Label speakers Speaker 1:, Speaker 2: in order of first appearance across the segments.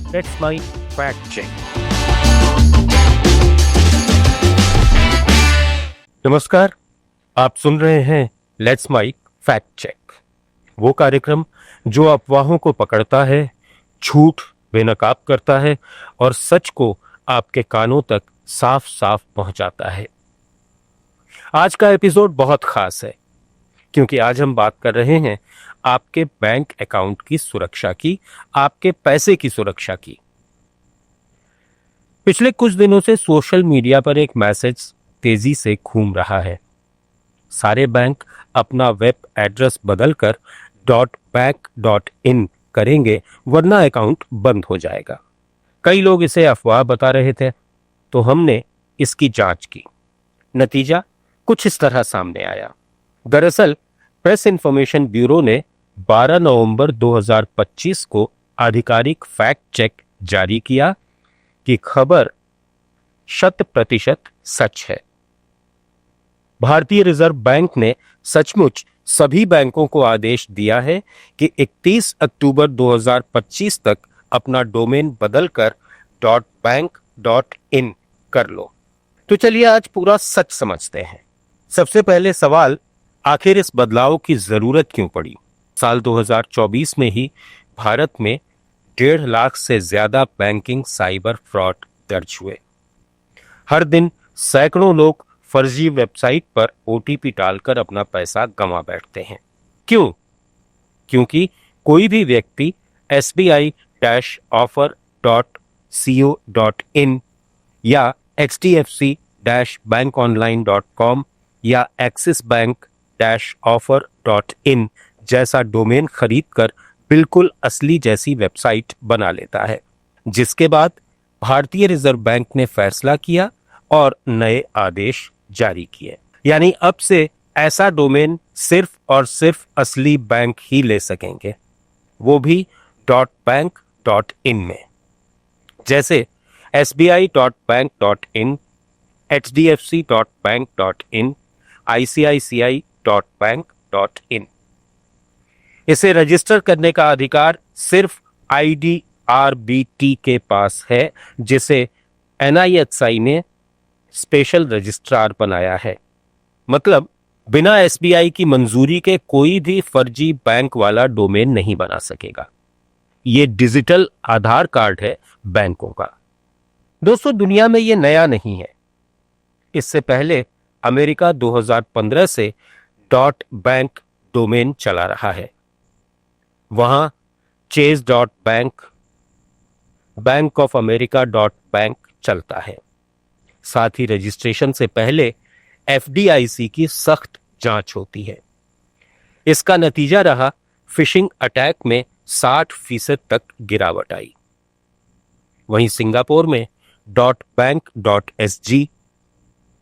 Speaker 1: That's my fact check. नमस्कार, आप सुन रहे हैं लेट्स माइक फैक्ट चेक, वो कार्यक्रम जो अफवाहों को पकड़ता है, झूठ बेनकाब करता है और सच को आपके कानों तक साफ साफ पहुंचाता है। आज का एपिसोड बहुत खास है क्योंकि आज हम बात कर रहे हैं आपके बैंक अकाउंट की सुरक्षा की, आपके पैसे की सुरक्षा की। पिछले कुछ दिनों से सोशल मीडिया पर एक मैसेज तेजी से घूम रहा है। सारे बैंक अपना वेब एड्रेस बदलकर .bank.in करेंगे वरना अकाउंट बंद हो जाएगा। कई लोग इसे अफवाह बता रहे थे, तो हमने इसकी जांच की। नतीजा कुछ इस तरह सामने आया। दरअसल प्रेस इंफॉर्मेशन ब्यूरो ने 12 नवंबर 2025 को आधिकारिक फैक्ट चेक जारी किया कि खबर 100% सच है। भारतीय रिजर्व बैंक ने सचमुच सभी बैंकों को आदेश दिया है कि 31 अक्टूबर 2025 तक अपना डोमेन बदलकर .bank.in कर लो। तो चलिए आज पूरा सच समझते हैं। सबसे पहले सवाल, आखिर इस बदलाव की जरूरत क्यों पड़ी? साल 2024 में ही भारत में 1.5 लाख से ज्यादा बैंकिंग साइबर फ्रॉड दर्ज हुए। हर दिन सैकड़ों लोग फर्जी वेबसाइट पर ओटीपी डालकर अपना पैसा गंवा बैठते हैं। क्यों? क्योंकि कोई भी व्यक्ति sbi-offer.co.in या hdfc-bankonline.com या axisbank-offer.in जैसा डोमेन खरीदकर बिल्कुल असली जैसी वेबसाइट बना लेता है, जिसके बाद भारतीय रिजर्व बैंक ने फैसला किया और नए आदेश जारी किए। यानी अब से ऐसा डोमेन सिर्फ और सिर्फ असली बैंक ही ले सकेंगे, वो भी .bank.in में। जैसे sbi.bank.in, hdfc.bank.in, icici.bank.in। इसे रजिस्टर करने का अधिकार सिर्फ IDRBT के पास है, जिसे NIXI ने स्पेशल रजिस्ट्रार बनाया है। मतलब बिना SBI की मंजूरी के कोई भी फर्जी बैंक वाला डोमेन नहीं बना सकेगा। ये डिजिटल आधार कार्ड है बैंकों का। दोस्तों, दुनिया में ये नया नहीं है। इससे पहले अमेरिका 2015 से .bank डोमेन चला रहा है। वहां chase.bank, bank of America .bank चलता है। साथ ही रजिस्ट्रेशन से पहले FDIC की सख्त जांच होती है। इसका नतीजा रहा फिशिंग अटैक में 60% तक गिरावट आई। वहीं सिंगापुर में .bank.sg,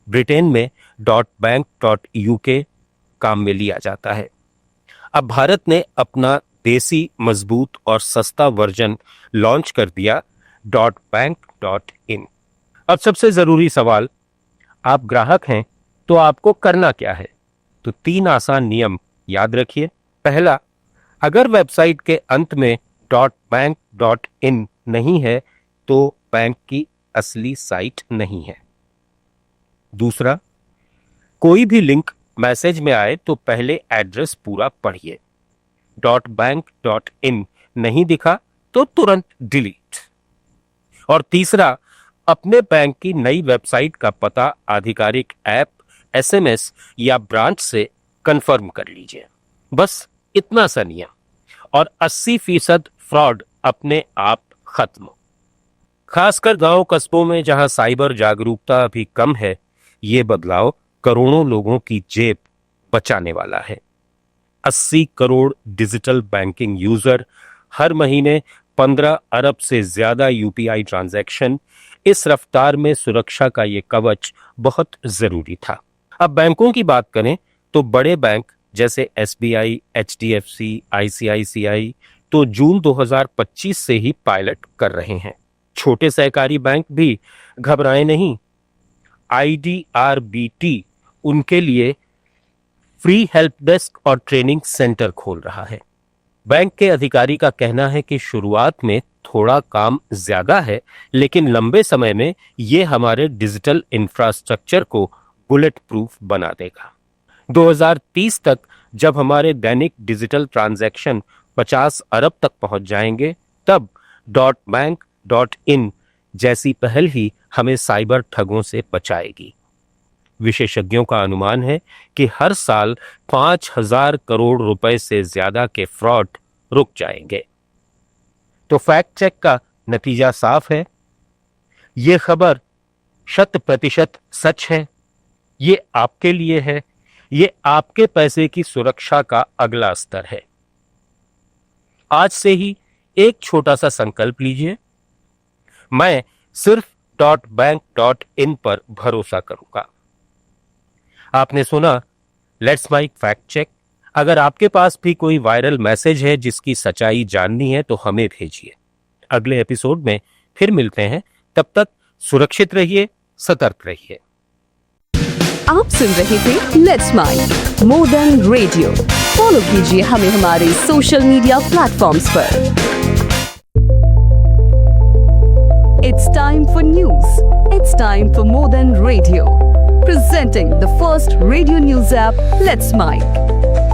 Speaker 1: ब्रिटेन में .bank.uk काम में लिया जाता है। अब भारत ने अपना देसी, मजबूत और सस्ता वर्जन लॉन्च कर दिया .bank.in। अब सबसे जरूरी सवाल, आप ग्राहक हैं तो आपको करना क्या है? तो 3 आसान नियम याद रखिए। पहला, अगर वेबसाइट के अंत में .bank.in नहीं है तो बैंक की असली साइट नहीं है। दूसरा, कोई भी लिंक मैसेज में आए तो पहले एड्रेस पूरा पढ़िए। .bank.in नहीं दिखा तो तुरंत डिलीट। और तीसरा, अपने बैंक की नई वेबसाइट का पता आधिकारिक ऐप, SMS या ब्रांच से कंफर्म कर लीजिए। बस इतना सा नियम और 80% फ्रॉड अपने आप खत्म। खासकर गांव कस्बों में जहां साइबर जागरूकता अभी कम है, ये बदलाव करोड़ों लोगों की जेब बचाने वाला है। 80 करोड़ डिजिटल बैंकिंग यूजर, हर महीने 15 अरब से ज्यादा UPI ट्रांजैक्शन, इस रफ्तार में सुरक्षा का ये कवच बहुत जरूरी था। अब बैंकों की बात करें तो बड़े बैंक जैसे SBI, HDFC, ICICI तो जून 2025 से ही पायलट कर रहे हैं। छोटे सहकारी बैंक भी घबराएं नहीं। IDRBT उनके लिए फ्री हेल्प डेस्क और ट्रेनिंग सेंटर खोल रहा है। बैंक के अधिकारी का कहना है कि शुरुआत में थोड़ा काम ज्यादा है, लेकिन लंबे समय में ये हमारे डिजिटल इंफ्रास्ट्रक्चर को बुलेट प्रूफ बना देगा। 2030 तक जब हमारे दैनिक डिजिटल ट्रांजैक्शन 50 अरब तक पहुंच जाएंगे, तब .bank.in जैसी पहल ही हमें साइबर ठगों से बचाएगी। विशेषज्ञों का अनुमान है कि हर साल 5,000 करोड़ रुपए से ज्यादा के फ्रॉड रुक जाएंगे। तो फैक्ट चेक का नतीजा साफ है, ये खबर 100% सच है। ये आपके लिए है, ये आपके पैसे की सुरक्षा का अगला स्तर है। आज से ही एक छोटा सा संकल्प लीजिए, मैं सिर्फ .bank.in पर भरोसा करूंगा। आपने सुना लेट्स माइक फैक्ट चेक। अगर आपके पास भी कोई वायरल मैसेज है जिसकी सच्चाई जाननी है तो हमें भेजिए। अगले एपिसोड में फिर मिलते हैं, तब तक सुरक्षित रहिए, सतर्क रहिए।
Speaker 2: आप सुन रहे थे let's mic more than radio. Follow कीजिए हमें हमारे सोशल मीडिया प्लेटफॉर्म्स पर। It's time for news. It's time for more than radio. Presenting the first radio news app, Let's Mic.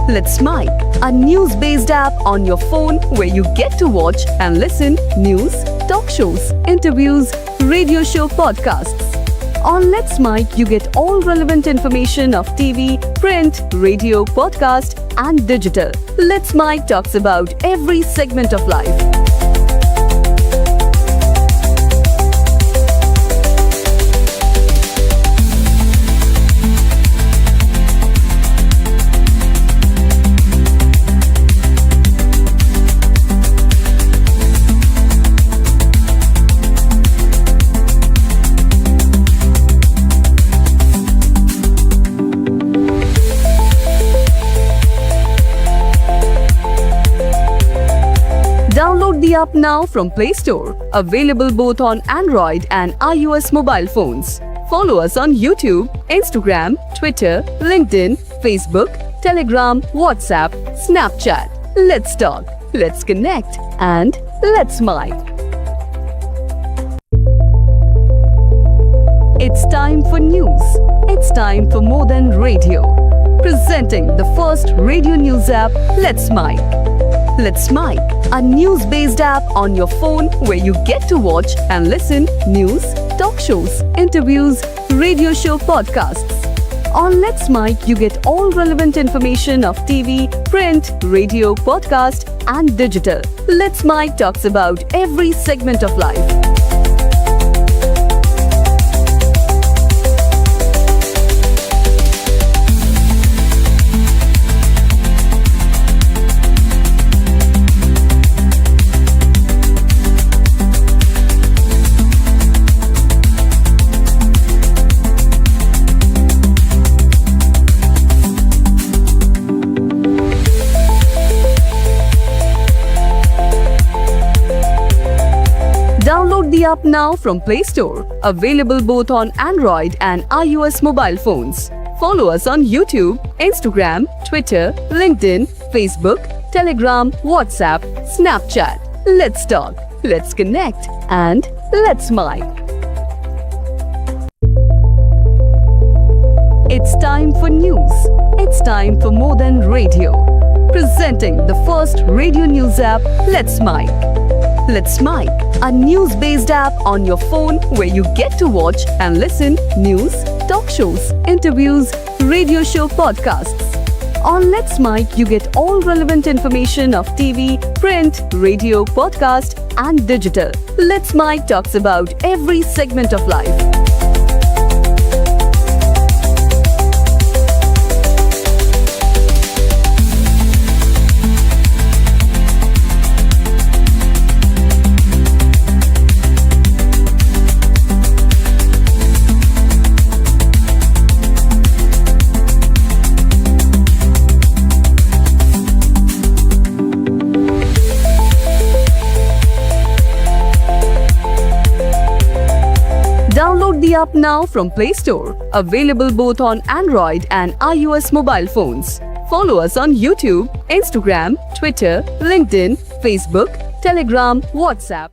Speaker 2: Let's Mic, a news-based app on your phone where you get to watch and listen news, talk shows, interviews, radio show podcasts. On Let's Mic, you get all relevant information of TV, print, radio, podcast, and digital. Let's Mic talks about every segment of life. Download the app now from Play Store. Available both on Android and iOS mobile phones. Follow us on YouTube, Instagram, Twitter, LinkedIn, Facebook, Telegram, WhatsApp, Snapchat. Let's talk, let's connect, and let's mic. It's time for news. It's time for more than radio. Presenting the first radio news app, Let's Mic. Let's Mic, a news-based app on your phone where you get to watch and listen news, talk shows, interviews, radio show podcasts. On Let's Mic, you get all relevant information of TV, print, radio, podcast, and digital. Let's Mic talks about every segment of life. Download the app now from Play Store. Available both on Android and iOS mobile phones. Follow us on YouTube, Instagram, Twitter, LinkedIn, Facebook, Telegram, WhatsApp, Snapchat. Let's talk, let's connect, and let's mic. It's time for news. It's time for more than radio. Presenting the first radio news app, Let's Mic. Let's Mic, a news-based app on your phone where you get to watch and listen news, talk shows, interviews, radio show podcasts. On Let's Mic, you get all relevant information of TV, print, radio, podcast, and digital. Let's Mic talks about every segment of life. Download the app now from Play Store. Available both on Android and iOS mobile phones. Follow us on YouTube, Instagram, Twitter, LinkedIn, Facebook, Telegram, WhatsApp.